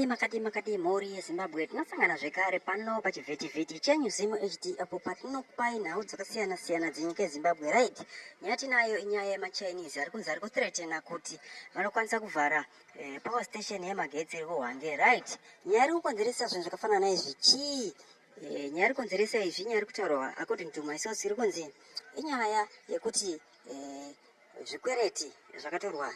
makadi mhuri yezimbabwe tinosangana zvekare pano pachivhitivhiti cheNewzim HD apo patinokupai nhau dzakasiyana-siyana dzenyika yezimbabwe right. Nyaya tinayo inyaya yemachinese ari kunzi ari kuthreatena kuti vanokwanisa kuvhara power station yemagetsi iri kuhwange right. Nyaya iri kukonzeresa zvinhu zvakafanana izvi chii? Nyaya iri kukonzeresa izvi nyaya iri kutaurwa according to my source iri kunzi inyaya yekuti zvikwereti zvakatorwa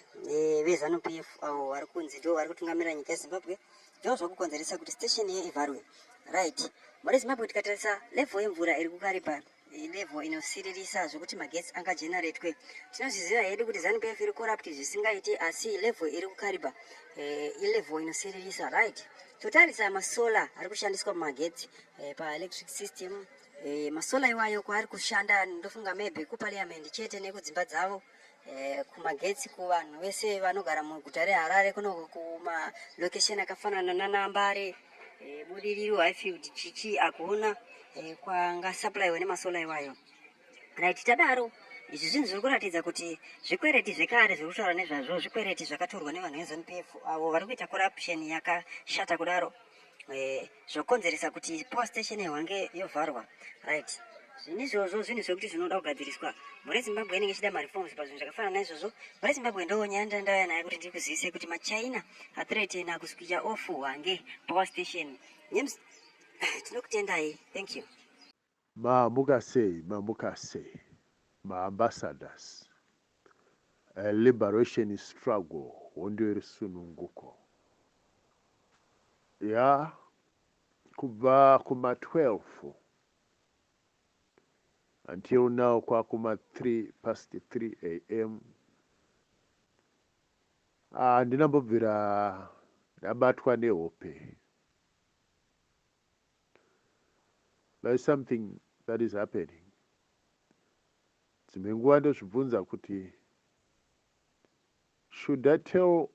vezanu PF avo vari kunzi ndo vari kutungamirira nyika yezimbabwe ndo zvakukonzeresa kuti station ye ivharwe right. Muri zimbabwe tikatarisa level yemvura iri kukaripa level inosiririsa zvokuti magetsi angajeneretwe. Tinozviziva hedu kuti zanu PF iri corrupt zvisingaiti asi level iri kukaripa ilevel inosiririsa right. Totarisa masola ari kushandiswa mumagetsi paelectric system. Masola iwayo kwaari kushanda ndofunga maybe kuparliament chete nekudzimba dzavo kumagetsi kuvanhu vese vanogara muguta reHarare kuno kumalocation akafanana naNambare Budiriro Highfield chichi akuona kwangasapuraiwa nemasola iwayo right. Tadaro izvi zvinhu zviri kuratidza kuti zvikwereti zvekare zviri kutaura nezvazvo zvikwereti zvakatorwa nevanhu vezanu PF avo vari kuita corruption yakashata kudaro zvokonzeresa kuti power station yehwange yovharwa right. Zvinhu izvozvo zvinhu zvekuti zvinoda kugadziriswa. Muri Zimbabwe inenge ichida mareforms pazvinhu zvakafanana naizvozvo. Muri Zimbabwe ndo nyaya ndandauya nayo kuti ndikuzivise kuti maChina athreatena kuswitcha off hwange power station. Tinokutendai. Thank you. Mamukase, my ambassadors, a liberation struggle, wonde sununguko. Ya, kuba kuma 12 until now kwa kuma 3 a.m. Ndinambobvira ndabatwa nehope. There is something that is happening. Dzimenguva ndozvibvunza kuti should I tell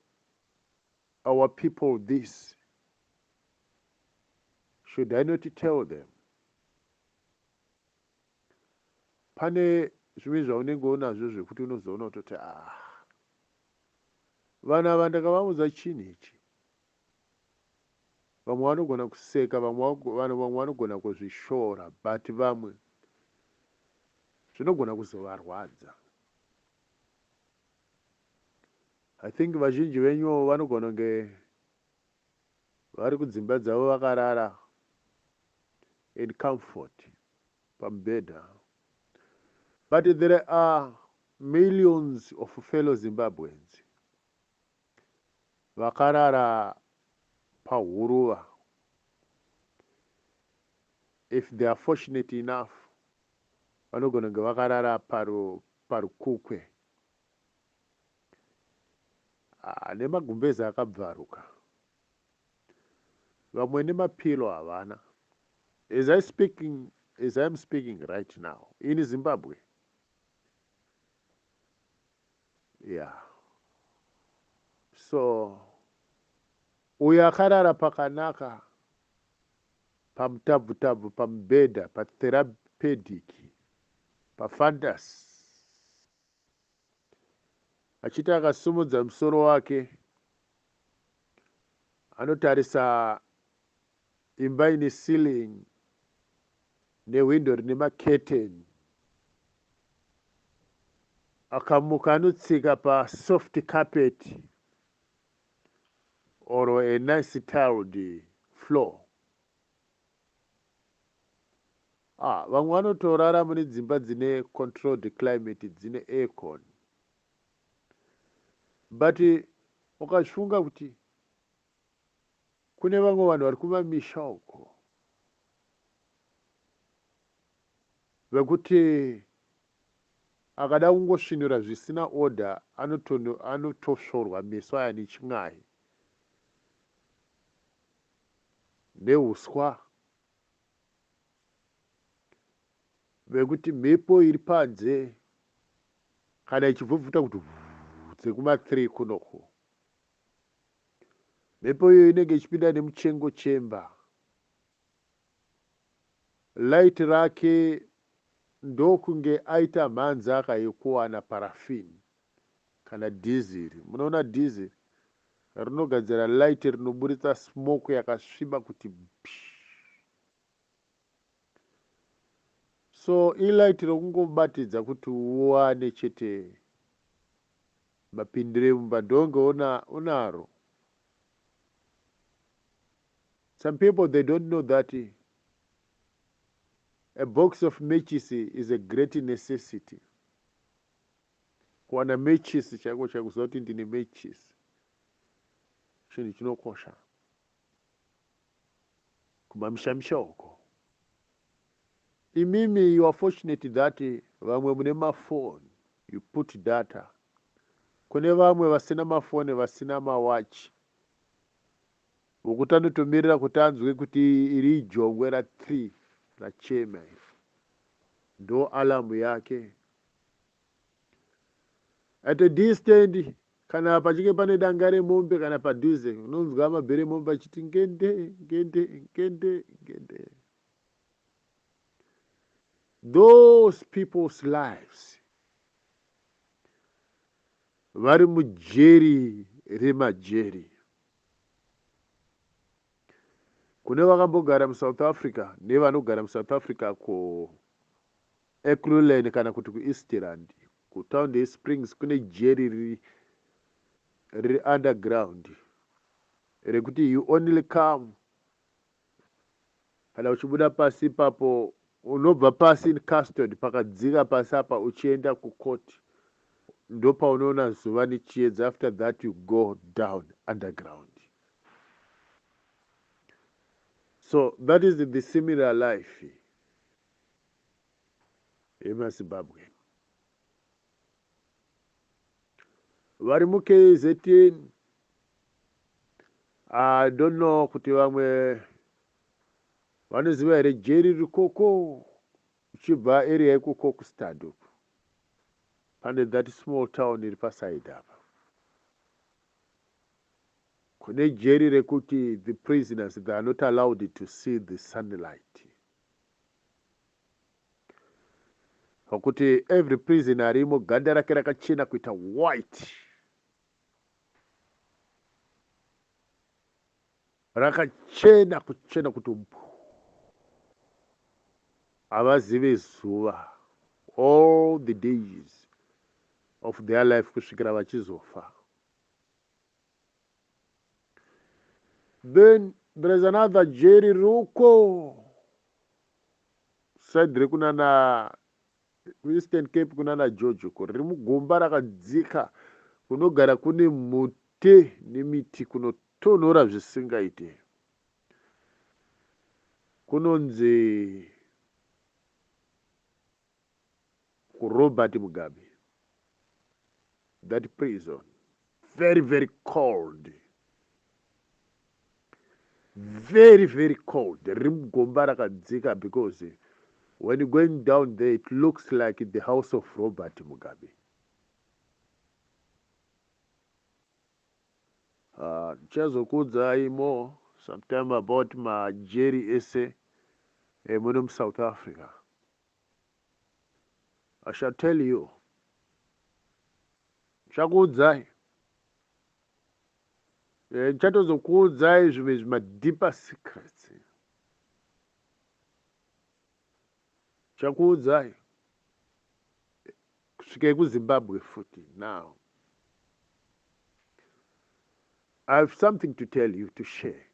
our people this? Should I not tell them? Pane zvimwe zvaunenge unazvo zvekuti unozoona utoti vana vandakavaudza chinhu ichi. Vamwe vanogona kuseka, vamwe vanogona kuzvishora, but vamwe zvinogona kuzovarwadza. I think vazhinji venyu vanogona kunge vari kudzimba dzavo vakarara in comfort pamubhedha. But there are millions of fellow Zimbabweans vakarara pahuruva. If they are fortunate enough, vanogona kunge vakarara parukukwe nemagumbezi akabvaruka. Vamwe nemapilo havana. As I am speaking right now in Zimbabwe. Yeah. So uyo akarara pakanaka pamutabvu pamubhedha patherapeutic pafandasi achiti akasimudza musoro wake anotarisa imba ine ceiling newindo rine maketeni, akamuka anotsika pasoft carpet or a nice tiled floor. Vamwe vanotorara mune dzimba dzine controlled climate, dzine aircon. But ukazvifunga kuti kune vamwe vanhu vari kumamisha uko vekuti akada kungosvinura zvisina order anotosvorwa meso aya nechin'ai neuswa, vekuti mhepo iri panze kana ichibvubvuta kuti dzekuma 3 kunoko, mhepo iyo inenge ichipinda nemuchengo chemba. Light rake ndokunge aita mhanza akaikuwana parafini kana diesel. Munoona diesel rinogadzira light rinoburitsa smoke yakasviba kuti psh. So ilight rokungobatidza kuti uwane chete mapindiro emumba ndonge unaro. Some people, they don't know that a box of matches is a great necessity. Kuwana matches chako chakuziva kuti ndine matches chinhu chinokosha kumamisha uko. Imimi, you are fortunate that vamwe mune mafoni you put data. Kune vamwe vasina mafoni vasina mawachi vokuti anotomirira kuti anzwe kuti iri jongwe ra3 rachema ndo alamu yake. At a distance, kana pachinge pane danga remombe kana padhuze unonzwa mabhere emombe achiti ngende ngende ngende ngende. Those people's lives vari mujeri remajeri. Kune vakambogara muSouth Africa nevanogara muSouth Africa ku Ekurhuleni kana kuti kuEastland kuTown Day Springs kune jeri riri underground rekuti you only come kana uchibuda pasi ipapo unobva pasi in custody pakadzika pasi apa uchienda kukoti ndo paunoona zuva nechiedza. After that you go down underground. So that is the similar life yemuZimbabwe. Vari muKZN, I don't know kuti vamwe vanoziva here jeri rikoko uchibva area yekuKokstad uku pane that small town iri paside apa. Kune jeri rekuti the prisoners, they are not allowed to see the sunlight. Kuti every prisoner arimo ganda rake rakachena kuita white, rakachena kuchena kuti havazive zuva all the days of their life kusvikira vachizofa. Then there is another jeri ruko side rekunana Eastern Cape kunana George uko riri mugomba rakadzika kunogara kune mute nemiti kunotonhora zvisingaite. Kunonzi kuRobert Mugabe. That prison very very cold, very very cold. Riri mugomba rakadzika because when you're going down there, it looks like the house of Robert Mugabe. Chazokudzai more sometime about my Jerry essay in South Africa. I shall tell you. Chakudzai. Chatozokudzai zvimwe my deeper secrets. Chakudzai kusvika kuZimbabwe futi. Now I have something to tell you, to share.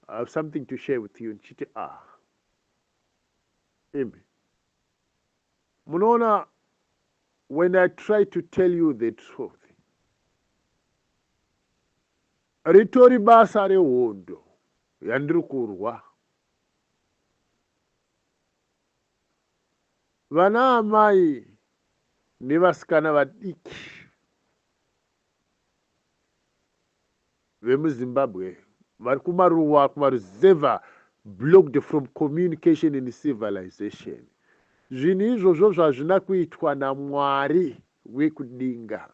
I have something to share with you. Nchiti Imi munoona, when I try to tell you the truth, ritori basa rehondo yandiri kurwa. Vana amai nevasikana vadiki vemuZimbabwe vari kumaruwa kumaruzevha, blocked from communication and civilization. Zvinhu izvozvo zvazvina kuitwa naMwari wekudenga.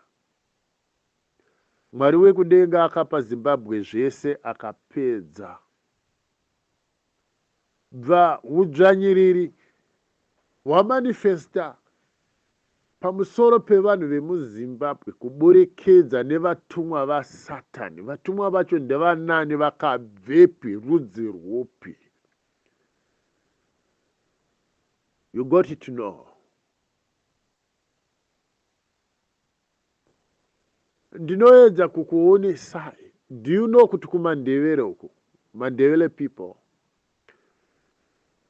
Mwari wekudenga akapa Zimbabwe zvese akapedza. Bva udzvanyiriri hwamanifesta pamusoro pevanhu vemuzimbabwe kuburekedza nevatumwa vasatani. Vatumwa vacho ndevanani, vakabvepi, rudzi rwupi? You got to know. Ndinoedza kukuonesai. Do you know kuti kumandevere uku, mandevere people,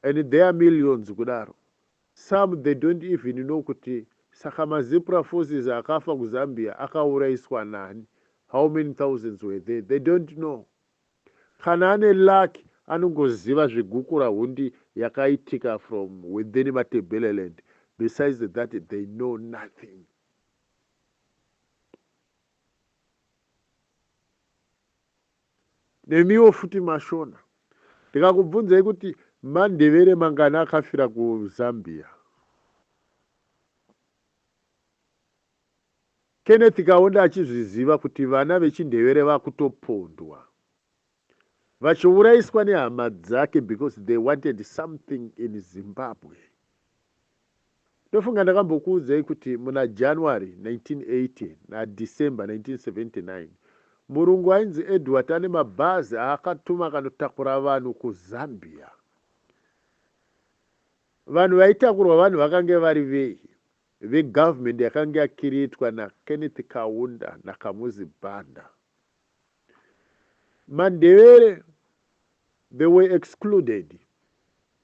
and there are millions kudaro, some they don't even know kuti saka mazipra forces akafa kuZambia akauraiswa nani, how many thousands were there, they don't know. Kana ane luck anongoziva zvegukura hundi yakaitika from within Matabeleland. Besides that, they know nothing. Nemiwo futi mashona. Ndikakubvunzai kuti mandevere mangani akafira kuZambia. Kenneth Kaunda achizviziva kuti vana vechindevere vakutopondwa, vachiuraiswa nehama dzake because they wanted something in Zimbabwe. Ndofunga ndakambokuudzai kuti muna January 1980 naDecember 1979 murungu ainzi Edward ane mabhazi akatuma kanotakura vanhu kuZambia. Vanhu vaitakurwa vanhu vakange vari vei? Vegovernment yakanga yakiritwa naKenneth Kaunda naKamuzi Banda. Mandevere, they were excluded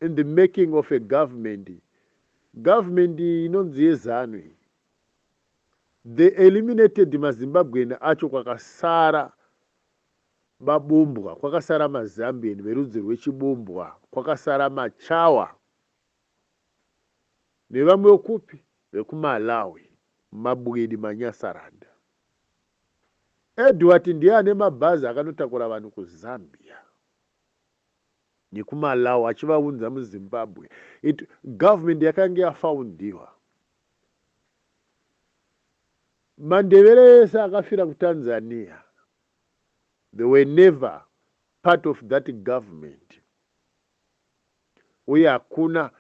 in the making of a government. Government inonzi yeZANU. They eliminated maZimbabwean acho kwakasara mabumbwa, kwakasara maZambian verudzi rwechibumbwa, kwakasara machawa nevamwe okupi vekuMalawi, mabwidi manyasaranda. Edward ndiye ane mabhazi akanotakura vanhu kuZambia nekuMalawi achivaunza muZimbabwe. Government yakanga yafaundiwa. Mandevere ese akafira kuTanzania. They were never part of that government. Uye hakuna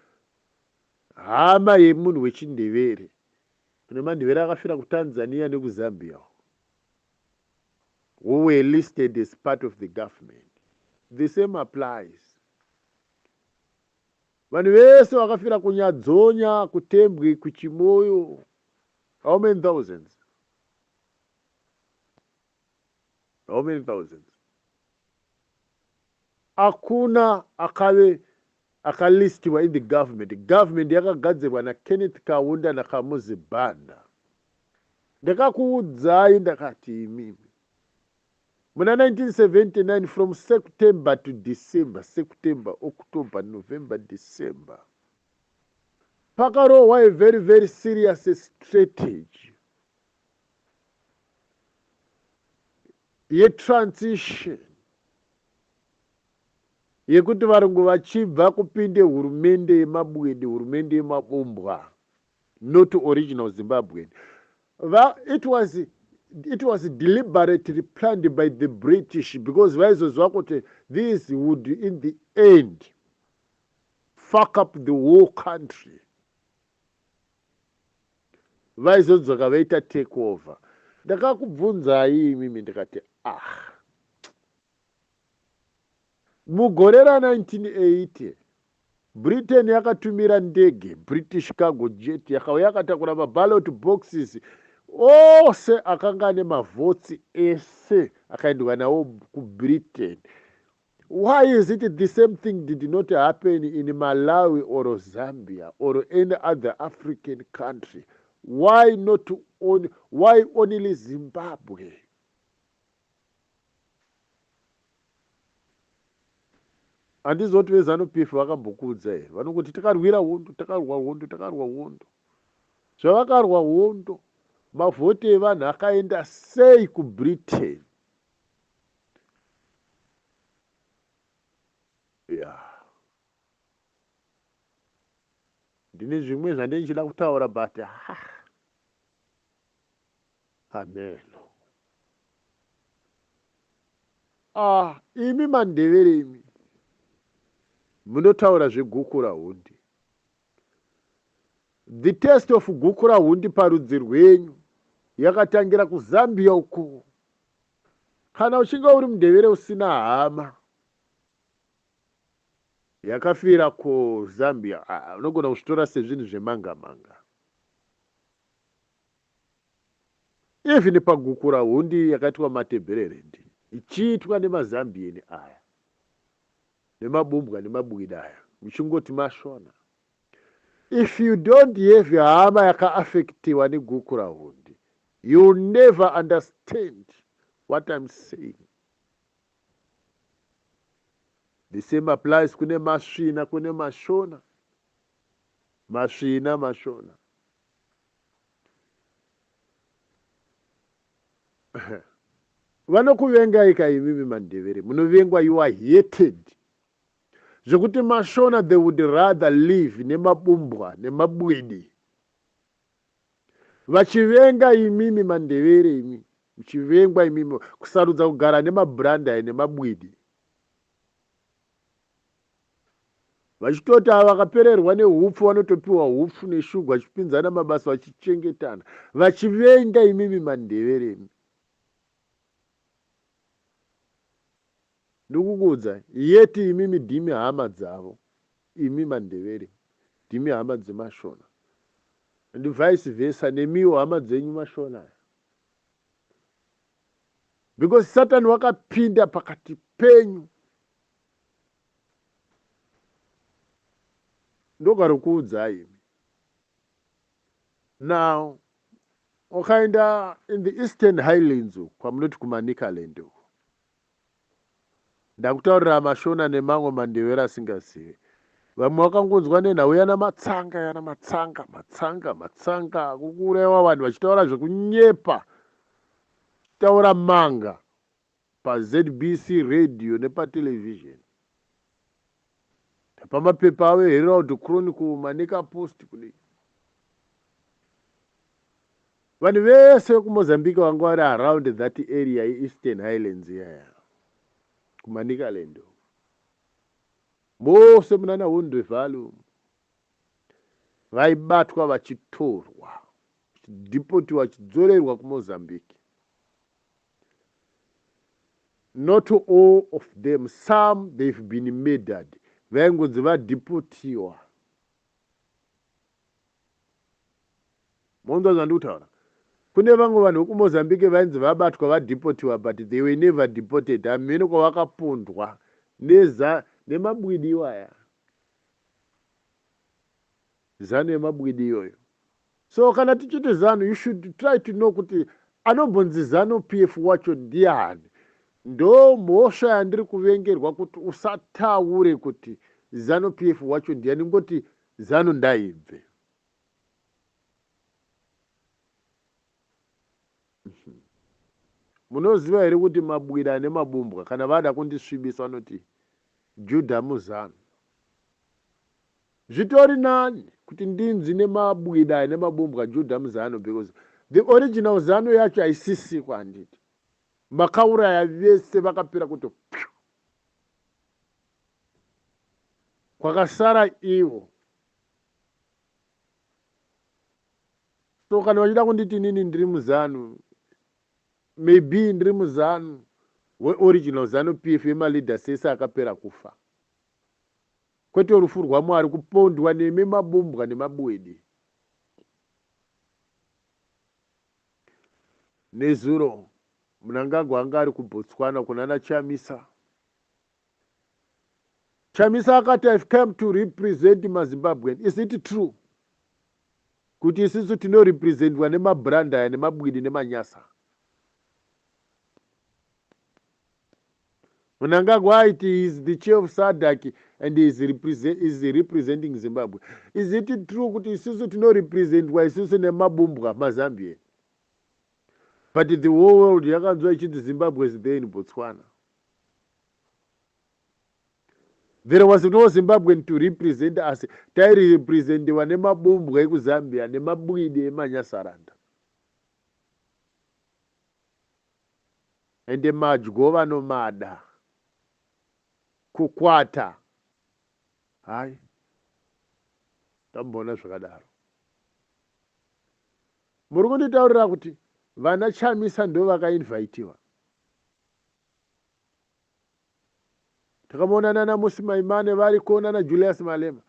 hama yemunhu wechindevere. Kune mandevere akafira kuTanzania nekuZambia, who were listed as part of the government. The same applies. Vanhu vese vakafira kuNyadzonya, kuTembwe, kuChimoyo. How many thousands? How many thousands? Hakuna akalistiwa in the government. Government yakagadzirwa naKenneth Kaunda naKamuzi Banda. Ndakakuudzai ndakati imimi. Muna 1979, from September to December, September, October, November, December, pakarohwa a very, very serious strategy yetransition yekuti varungu vachibva kupinde hurumende yemabwedi, hurumende yemabumbwa, not original Zimbabwean. It was deliberately planned by the British because this would in the end fuck up the whole country. Vaizodzoka vaita take over. Ndakakubvunzai mimi ndikati mugore ra1980 Britain yakatumira ndege, British cargo jet, yakauya yakatakura maballot boxes ose akanga ane mavhotsi ese akaendwa nawo kuBritain. Why is it the same thing did not happen in Malawi or Zambia or any other African country? Why not only, why only Zimbabwe? Handizoti veZANU-PF vakambokudza here vanongoti takarwira hondo, takarwa hondo, takarwa hondo. Zvavakarwa hondo, mavhoti evanhu akaenda sei kuBritain? Ndine zvimwe zvandichida kutaura but ameno. Imi mandevere imi munotaura zvegukura hundi. The test of guku rahundi parudzi rwenyu yakatangira kuZambia uko. Kana uchinge uri mudevere usina hama yakafira kuZambia, unogona kuzvitora sezvinhu zvemanga manga. Even paguku rahundi yakaitwa matebhererendi ichiitwa nemazambieni aya nemabumbwa nemabwida aya muchingoti mashona. If you don't have hama yakaafektiwa neguku rahundi, you'll never understand what I'm saying. The same applies kune masvina kune mashona. Masvina mashona. Vanokuvengai kaimimi mandevere, munovengwa, you are hated. Zvekuti mashona, they would rather live nemabumbwa nemabwidi. Vachivenga imimi mandevere imi, muchivengwa imimi kusarudza kugara nemabranda nemabwidi. Vachitoti vakapererwa nehupfu vanotopiwa hupfu neshuga vachipinzana mabasa vachichengetana. Vachivenga imimi mandevere imi. Ndikukuudza yeti imimi dhimi hama dzavo, imi mandevere dhimi hama dzemashona, and vice versa nemiwo hama dzenyu mashona. Because Satan wakapinda pakati penyu. Ndokarikuudzai. Now ukaenda in the Eastern Highlands kwamunoti kuManicaland uko, ndakutaurira mashona nemamwe mandevere asingazivi. Vamwe vakangonzwa nenhau yana matsanga kukurewa vanhu vachitaura zvekunyepa, taura manga paZBC radio nepatelevision, pamapepa avo Herald Chronicle, Manica Post kudai. Vanhu vese vekuMozambique vanga vari around that area yeEastern Highlands yaya kuManicaland. Mose munana Hundwe Valley vaibatwa vachitorwa vachidipotiwa vachidzorerwa kuMozambique. Not all of them, some they've been murdered. Vaingonzi vadipotiwa. Monzo zvandikutaura. Kune vamwe vanhu vekuMozambique vainzi vabatwa vadipotiwa, but they were never deported. Hamene kwavakapondwa nemabwidi iwaya. Zano yemabwidi iyoyo. So kana tichiti zano, you should try to know kuti anombonzi zano PF wacho ndiani. Ndo mhosva yandiri kuvengerwa kuti usataure kuti zano PF wacho ndiani, ngoti zano ndaibve. Munoziva here kuti mabwida nemabumbwa kana vada kundisvibisa vanoti Judha muzano. Zvitori nani kuti ndinzi nemabwida nemabumbwa Judha muzano, because the original zano yacho haisisikwa handiti. Makauraya vese vakapera kuti pyu. Kwakasara ivo. So kana vachida kunditi nini ndiri muzano, maybe ndiri muzano weoriginal zano PF yemaleader sese akapera kufa. Kwete rufu rwaMwari kupondwa nemabumbwa nemabwidi. Nezuro Mnangagwa anga ari kuBotswana kunana Chamisa. Chamisa akati, I've come to represent maZimbabwean. Is it true? Kuti isisu tino representwa nemabranda nemabwidi nemanyasa. Mnangagwa aiti is the chair of SADC and is representing Zimbabwe. Is it true kuti isisu tino representwa isisu nemabumbwa maZambia? But the whole world yakanzwa ichiti Zimbabwe is there in Botswana. There was no Zimbabwean to represent us. Tairi representiwa nemabumbwa ekuZambia nemabwidi emanyasaranda. Ende madyo vanomada kukwata. Hai. Tambona zvakadaro. muri kunditaurira kuti vana Chamisa ndo vakainvhaitiwa. Takamonana na Musi Maimane vari kuonana Julius Malema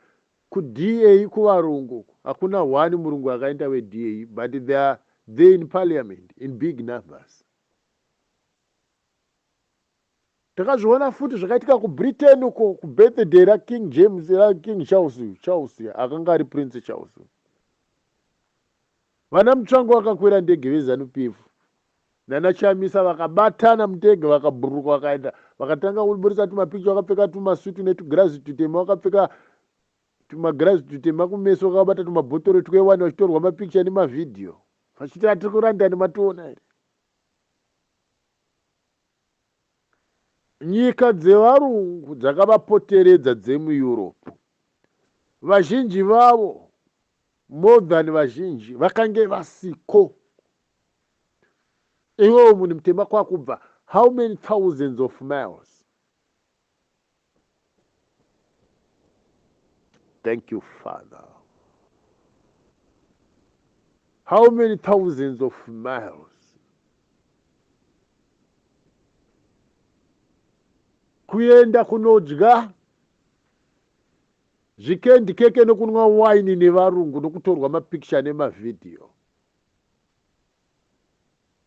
ku DA kuvarungu. Hakuna one murungu akaenda we DA, but they are there in parliament in big numbers. Takazviona futi zvakaitika ku Britain uko ku birthday ra King James ra King Charles akanga ari Prince Charles. Vana Mutsvangu vakakwira ndege veZANU-PF nana Chamisa vakabatana mutege vakabhuruka vakaenda vakatanga kuburisa tumapicha vakapfeka tumasuti netugirazi tutema vakapfeka tumagirazi tutema kumeso vakabata tumabhotoro twewani vachitorwa mapicha nemavidhiyo vachiti atiri kurandani mationa here. Nyika dzevarungu dzakavapoteredza dzemuEurope vazhinji vavo more than vazhinji vakange vasiko. Iwo munhu mutema kwakubva how many thousands of miles. Thank you, Father. How many thousands of miles. Kuenda kunodya zvikendi keke nokunwa wine nevarungu nokutorwa mapikicha nemavidhiyo.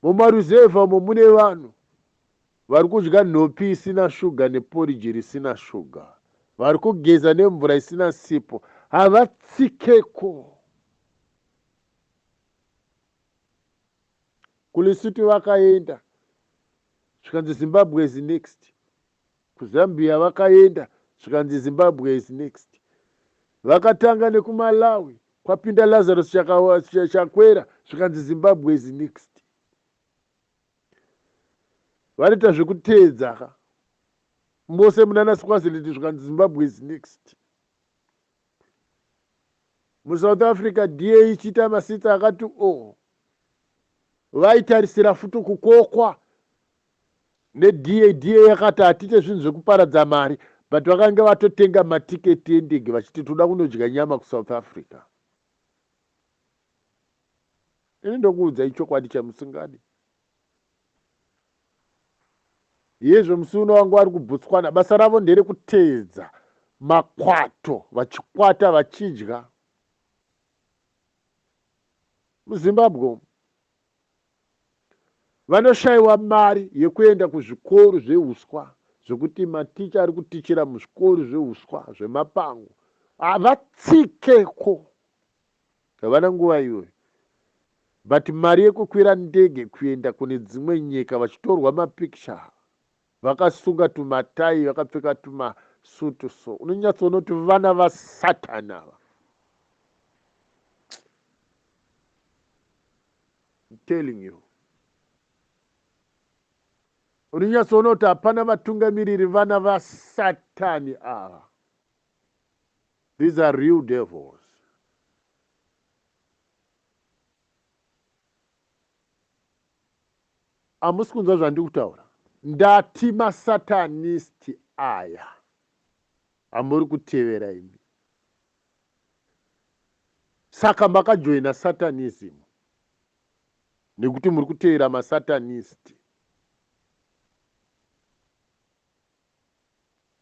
Mumaruzevha umo mune vanhu vari kudya nhopi isina shuga neporiji risina shuga, vari kugeza nemvura isina sipo, havatsikeko. KuLesotho vakaenda zvikanzi Zimbabwe is next. KuZambia vakaenda zvikanzi Zimbabwe is next. Vakatanga nekuMalawi kwapinda Lazarus chakwera zvikanzi Zimbabwe is next. Vanoita zvekuteedza mose munana Swaziland zvikanzi Zimbabwe is next. MuSouth Africa DA ichiita masitsa akati vaitarisira futi kukokwa neDA yakati hatite zvinhu zvekuparadza mari, but vakanga vatotenga matiketi endege vachiti toda kunodya nyama kuSouth Africa. Ini ndokuudzai chokwadi chamusingadi. Yezvo musuno wangu vari kubhutswana, basa ravo ndere kuteedza makwato vachikwata vachidya. MuZimbabwe vanoshayiwa mari yekuenda kuzvikoro zveuswa zvokuti maticha ari kutichira muzvikoro zveuswa zvemapango havatsikeko. Havana nguva iyoyo, but mari yekukwira ndege kuenda kune dzimwe nyika vachitorwa mapikicha vakasunga tumatai vakapfeka tumasutu so unonyatsonoti vana vaSatani ava. I'm telling you. Unonyatsonoti hapana vatungamiriri vana vaSatani ava. These are real devils. Hamusi kunzwa zvandiri kutaura. Ndati masatanisti aya hamuri kutevera imi. Saka makajoina satanism nekuti muri kutevera masatanisti.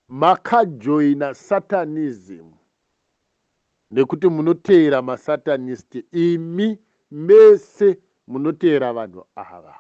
Makajoina satanism nekuti munotevera masatanisti. Imi mese munotevera vanhu ava.